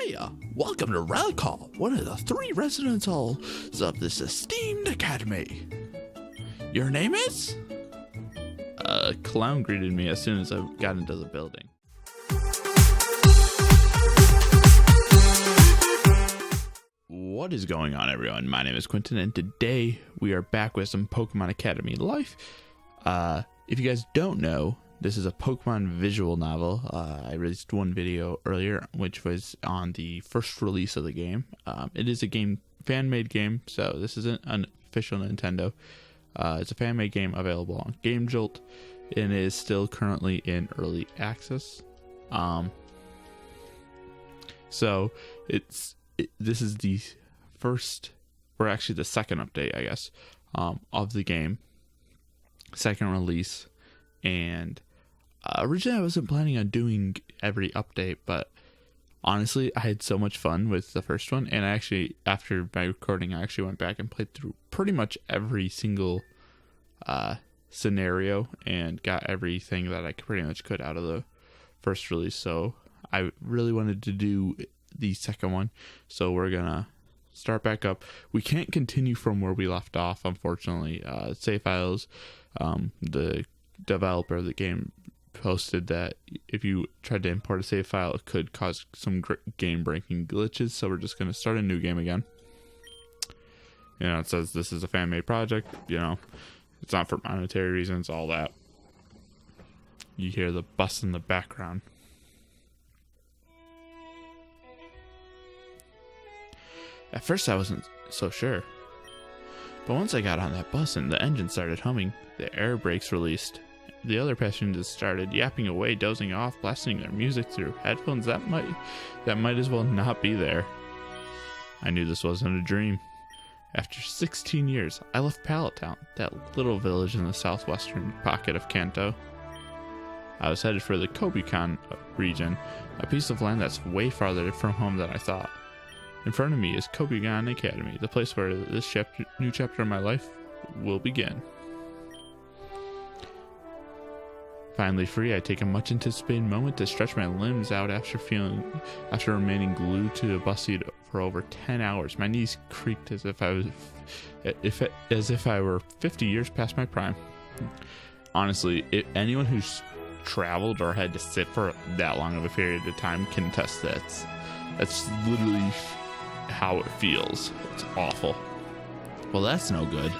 Hiya! Welcome to Relic Hall, one of the 3 residence halls of this esteemed academy. Your name is? A clown greeted me as soon as I got into the building. What is going on, everyone? My name is Quinton, and today we are back with some Pokemon Academy Life. If you guys don't know, this is a Pokemon visual novel. I released one video earlier, which was on the first release of the game. It is a fan-made game, so this isn't an official Nintendo. It's a fan-made game available on Game Jolt, and is still currently in early access. So this is the first, or actually the second update, I guess, of the game. Second release, and originally I wasn't planning on doing every update, but honestly I had so much fun with the first one, and I actually, after my recording, I actually went back and played through pretty much every single scenario and got everything that I pretty much could out of the first release. So I really wanted to do the second one, so we're gonna start back up. We can't continue from where we left off, unfortunately. Save files, the developer of the game posted that if you tried to import a save file, it could cause some game breaking glitches, so we're just going to start a new game again. You know, it says this is a fan-made project, you know, it's not for monetary reasons, all that. You hear the bus in the background. At first I wasn't so sure, but once I got on that bus and the engine started humming, the air brakes released, the other passengers started yapping away, dozing off, blasting their music through headphones that might as well not be there. I knew this wasn't a dream. After 16 years, I left Pallet Town, that little village in the southwestern pocket of Kanto. I was headed for the Kobukan region, a piece of land that's way farther from home than I thought. In front of me is Kobukan Academy, the place where this new chapter of my life will begin. Finally free, I take a much anticipated moment to stretch my limbs out after remaining glued to the bus seat for over 10 hours. My knees creaked as if I were 50 years past my prime. Honestly, anyone who's traveled or had to sit for that long of a period of time can attest that. That's literally how it feels. It's awful. Well, that's no good.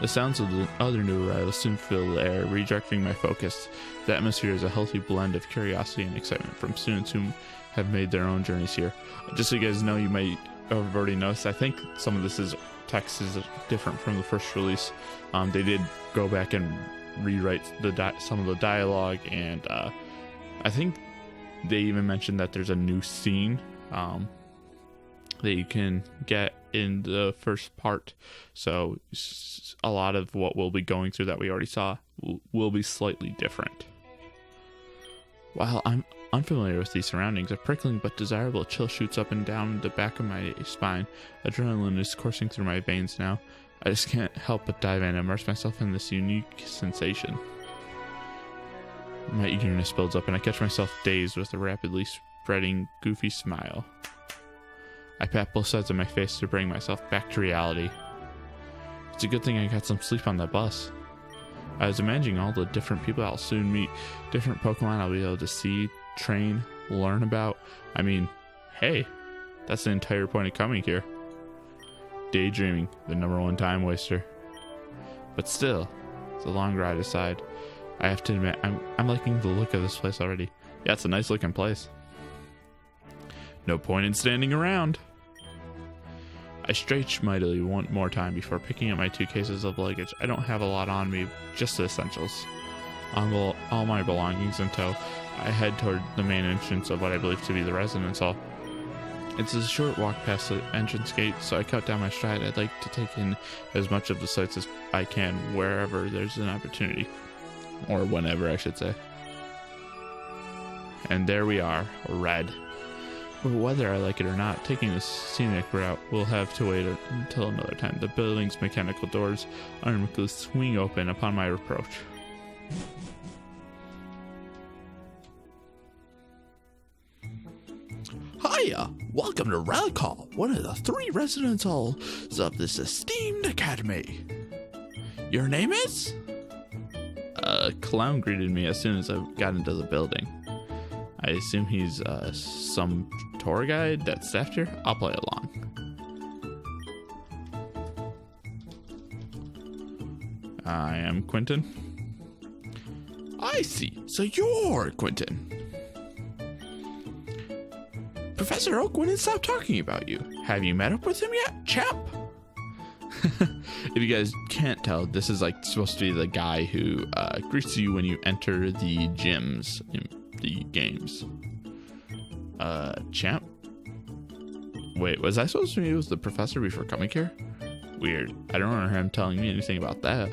The sounds of the other new arrivals soon fill the air, redirecting my focus. The atmosphere is a healthy blend of curiosity and excitement from students who have made their own journeys here. Just so you guys know, you might have already noticed, I think some of this text is different from the first release. They did go back and rewrite some of the dialogue, and I think they even mentioned that there's a new scene that you can get in the first part, so a lot of what we'll be going through that we already saw will be slightly different. While I'm unfamiliar with these surroundings, a prickling but desirable chill shoots up and down the back of my spine. Adrenaline is coursing through my veins now. I just can't help but dive in and immerse myself in this unique sensation. My eagerness builds up and I catch myself dazed with a rapidly spreading goofy smile. I pat both sides of my face to bring myself back to reality. It's a good thing I got some sleep on the bus. I was imagining all the different people I'll soon meet, different Pokemon I'll be able to see, train, learn about. I mean, hey, that's the entire point of coming here. Daydreaming, the #1 time waster. But still, it's a long ride aside. I have to admit, I'm liking the look of this place already. Yeah, it's a nice looking place. No point in standing around. I stretch mightily one more time before picking up my 2 cases of luggage. I don't have a lot on me, just the essentials. All my belongings in tow, I head toward the main entrance of what I believe to be the residence hall. It's a short walk past the entrance gate, so I cut down my stride. I'd like to take in as much of the sights as I can wherever there's an opportunity. Or whenever, I should say. And there we are, red. But whether I like it or not, taking this scenic route will have to wait until another time. The building's mechanical doors unmercifully swing open upon my approach. Hiya! Welcome to Relic Hall, one of the 3 residence halls of this esteemed academy. Your name is? A clown greeted me as soon as I got into the building. I assume he's some tour guide that's staffed here. I'll play along. I am Quinton. I see. So you're Quinton. Professor Oak wouldn't stop talking about you. Have you met up with him yet, chap? If you guys can't tell, this is like supposed to be the guy who greets you when you enter the gyms in the games. Champ? Wait, was I supposed to meet with the professor before coming here? Weird. I don't remember him telling me anything about that.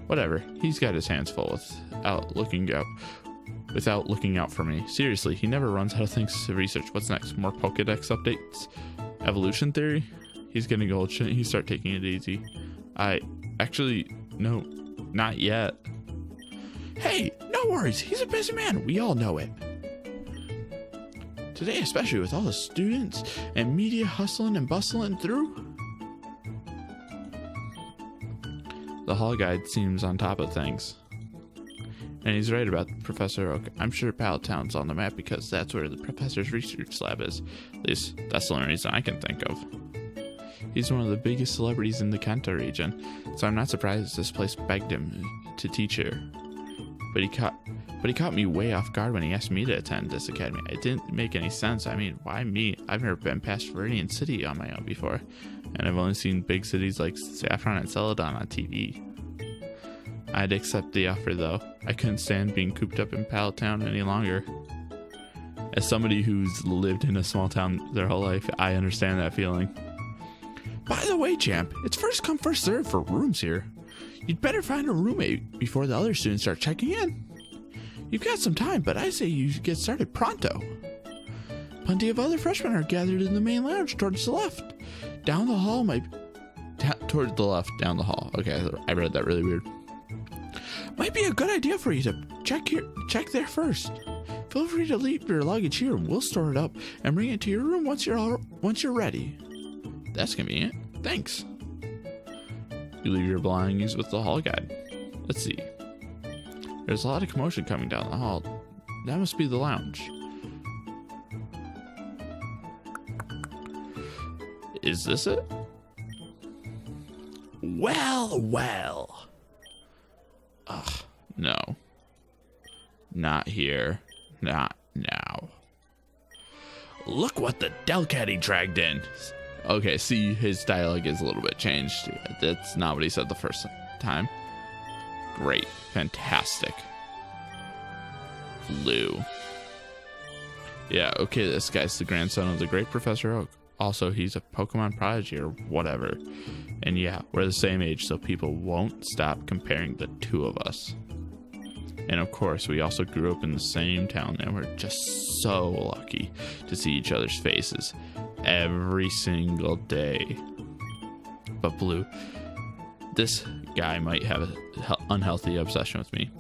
Whatever. He's got his hands full without looking out for me. Seriously, he never runs out of things to research. What's next? More Pokedex updates? Evolution theory? He's getting old. Shouldn't he start taking it easy? No, not yet. Hey, no worries. He's a busy man. We all know it. Today, especially with all the students and media hustling and bustling through. The hall guide seems on top of things. And he's right about Professor Oak. I'm sure Pallet Town's on the map because that's where the professor's research lab is. At least, that's the only reason I can think of. He's one of the biggest celebrities in the Kanto region, so I'm not surprised this place begged him to teach here. But he caught me way off guard when he asked me to attend this academy. It didn't make any sense. I mean, why me? I've never been past Viridian City on my own before, and I've only seen big cities like Saffron and Celadon on TV. I'd accept the offer though. I couldn't stand being cooped up in Pallet Town any longer. As somebody who's lived in a small town their whole life, I understand that feeling. By the way, champ, it's first come first serve for rooms here. You'd better find a roommate before the other students start checking in. You've got some time, but I say you should get started pronto. Plenty of other freshmen are gathered in the main lounge towards the left. Down the hall towards the left, down the hall. Okay, I read that really weird. Might be a good idea for you to check there first. Feel free to leave your luggage here and we'll store it up and bring it to your room once you're ready. That's convenient. Thanks. You leave your belongings with the hall guide. Let's see. There's a lot of commotion coming down the hall. That must be the lounge. Is this it? Well. Ugh, no. Not here. Not now. Look what the Delcatty dragged in. Okay, see, his dialogue is a little bit changed. That's not what he said the first time. Great. Fantastic. Blue. Yeah, okay, this guy's the grandson of the great Professor Oak. Also, he's a Pokemon prodigy or whatever. And yeah, we're the same age, so people won't stop comparing the two of us. And of course, we also grew up in the same town, and we're just so lucky to see each other's faces every single day. But Blue, this guy might have an unhealthy obsession with me.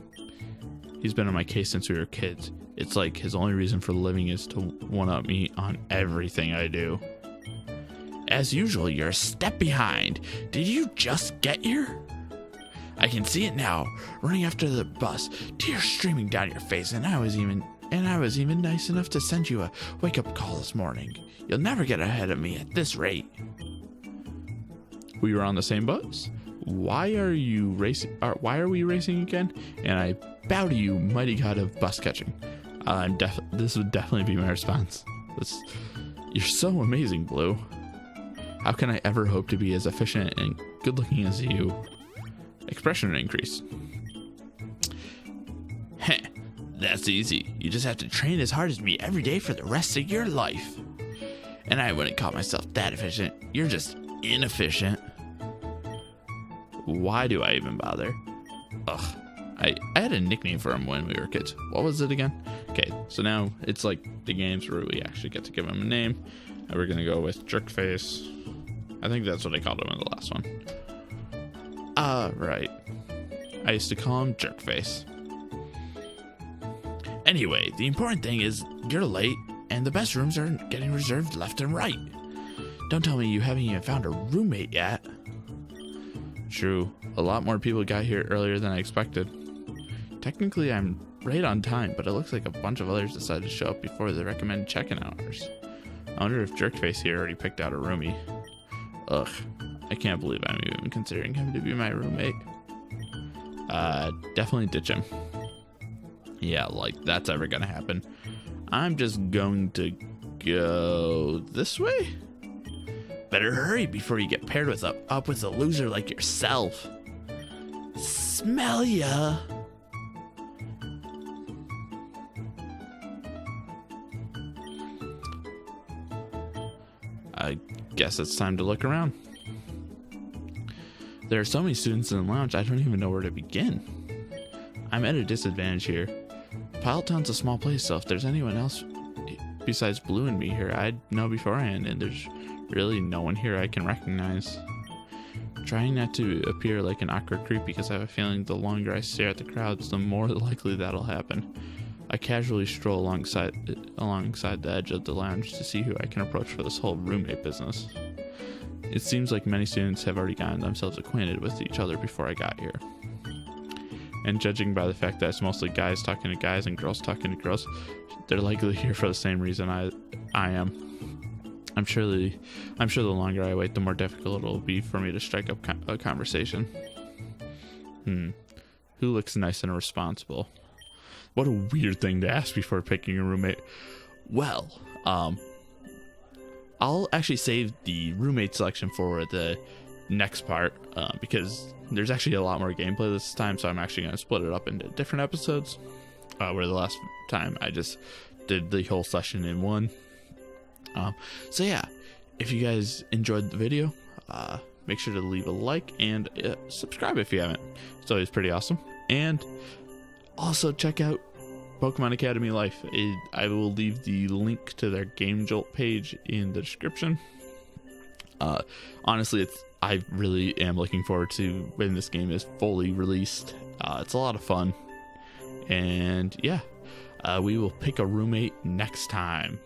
He's been on my case since we were kids. It's like his only reason for living is to one-up me on everything I do. As usual, you're a step behind. Did you just get here? I can see it now, running after the bus, tears streaming down your face, and I was even nice enough to send you a wake-up call this morning. You'll never get ahead of me at this rate. We were on the same bus? Why are you racing? Why are we racing again? And I bow to you, mighty god of bus catching. This would definitely be my response. You're so amazing, Blue. How can I ever hope to be as efficient and good-looking as you? Expression increase. Heh, that's easy. You just have to train as hard as me every day for the rest of your life. And I wouldn't call myself that efficient. You're just inefficient. Why do I even bother? Ugh. I had a nickname for him when we were kids. What was it again? Okay, so now it's like the games where we actually get to give him a name. And we're gonna go with Jerkface. I think that's what I called him in the last one. Right. I used to call him Jerkface. Anyway, the important thing is you're late. and the best rooms are getting reserved left and right. Don't tell me you haven't even found a roommate yet. True, a lot more people got here earlier than I expected. Technically, I'm right on time, but it looks like a bunch of others decided to show up before the recommended check-in hours. I wonder if Jerkface here already picked out a roomie. Ugh, I can't believe I'm even considering him to be my roommate. Definitely ditch him. Yeah, like that's ever gonna happen. I'm just going to go this way? Better hurry before you get paired with up with a loser like yourself. Smell ya. I guess it's time to look around. There are so many students in the lounge, I don't even know where to begin. I'm at a disadvantage here. Piletown's a small place, so if there's anyone else besides Blue and me here, I'd know beforehand, and there's really no one here I can recognize. Trying not to appear like an awkward creep because I have a feeling the longer I stare at the crowds, the more likely that'll happen. I casually stroll alongside the edge of the lounge to see who I can approach for this whole roommate business. It seems like many students have already gotten themselves acquainted with each other before I got here. And judging by the fact that it's mostly guys talking to guys and girls talking to girls, they're likely here for the same reason I am. I'm sure the longer I wait, the more difficult it'll be for me to strike up a conversation. Who looks nice and responsible? What a weird thing to ask before picking a roommate. Well, I'll actually save the roommate selection for the next part because there's actually a lot more gameplay this time, so I'm actually going to split it up into different episodes, where the last time I just did the whole session in one. So yeah, if you guys enjoyed the video, make sure to leave a like and subscribe if you haven't. It's always pretty awesome. And also check out Pokemon Academy Life. I will leave the link to their Game Jolt page in the description. Honestly, I really am looking forward to when this game is fully released. It's a lot of fun. And yeah, we will pick a roommate next time.